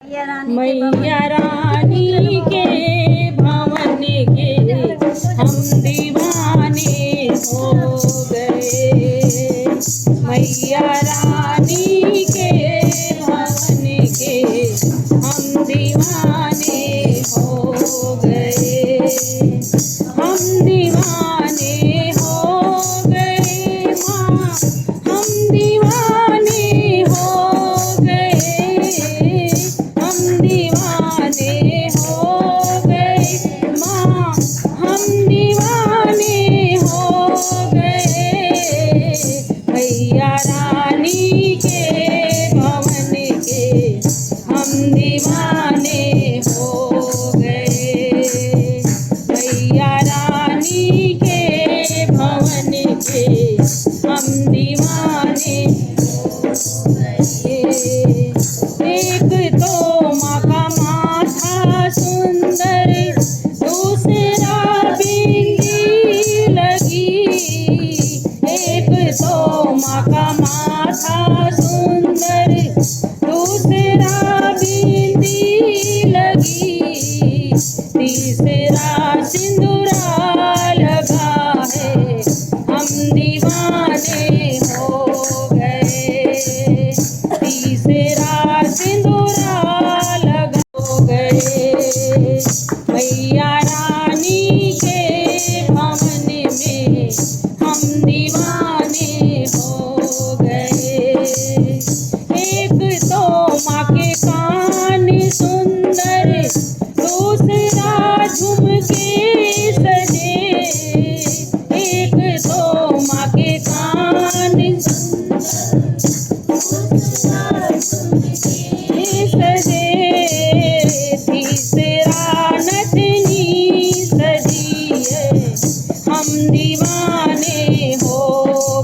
मैया रानी के भवन के हम दीवाने हो गए। मैया रानी के भवन के हम दीवाने हो गए। हम दीवाने हो गए माँ, हम दीवाने हो गए। हम दीवाने हो गए माँ, हम दीवाने हो गए। मैया रानी के भवन के हम दीवाने हो गए। मैया रानी के भवन के हम दीवाने हो गए। एक तो माँ का माथा सुंदर, दूसरा बिंदी लगी। एक तो माँ का माथा सुंदर, दूसरा बिंदी लगी। तीसरा सिंदूरा लगा है, हम दीवाने हो गए। तीसरा सिंदूरा लगा हो गए। मैया रानी के भवन में हम दीवाने हो गए। एक तो माँ के कान सुंदर, दूसरा झुमके सजे। एक तो माँ के कान सजे, तीसरा नथनी सजी है, हम दीवाने हो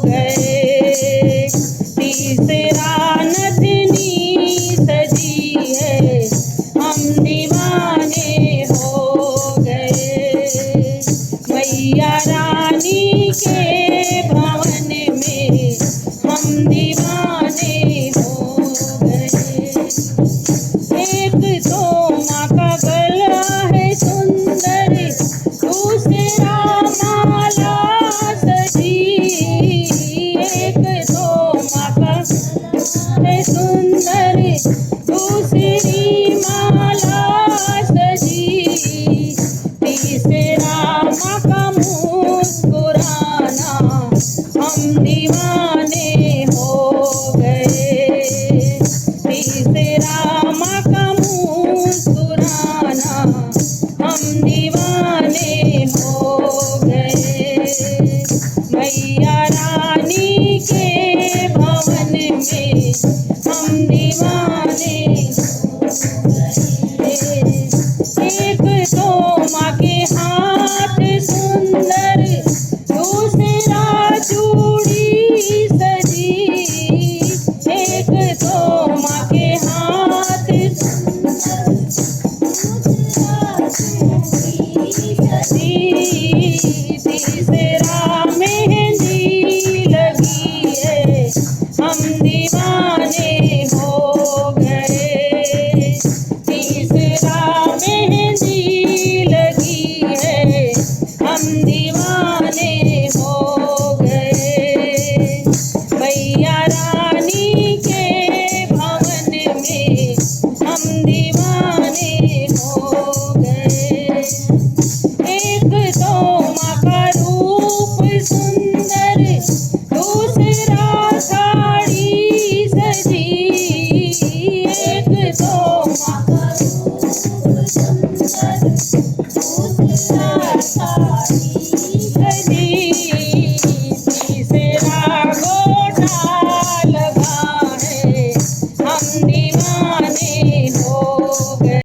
गए। तीसरा नथनी सजी है, हम दीवाने हो गए। मैया रानी के भवन में हम दीवाने हो गए। एक तो माँ का गला है सुंदर, दूसरा माला सजी। एक तो माँ का है सुंदर, दूसरी माला सजी। तीसरा माँ का मुस्कुराना, हम दीवाने हो गए। तीसरा माँ का मुस्कुराना, हम दीवाने हो गए। मैया रानी के भवन में हम दीवाने हो गए। एक तो माँ के हाथ सुंदर, दूसरा चूड़ी सजी। एक तो माँ के हाथ सजी, तीसरा मेहंदी लगी है, हम दीवाने हो गए। तीसरा मेहंदी लगी है, हम दीवाने हो गए। मैया रानी के भवन में हम दीवाने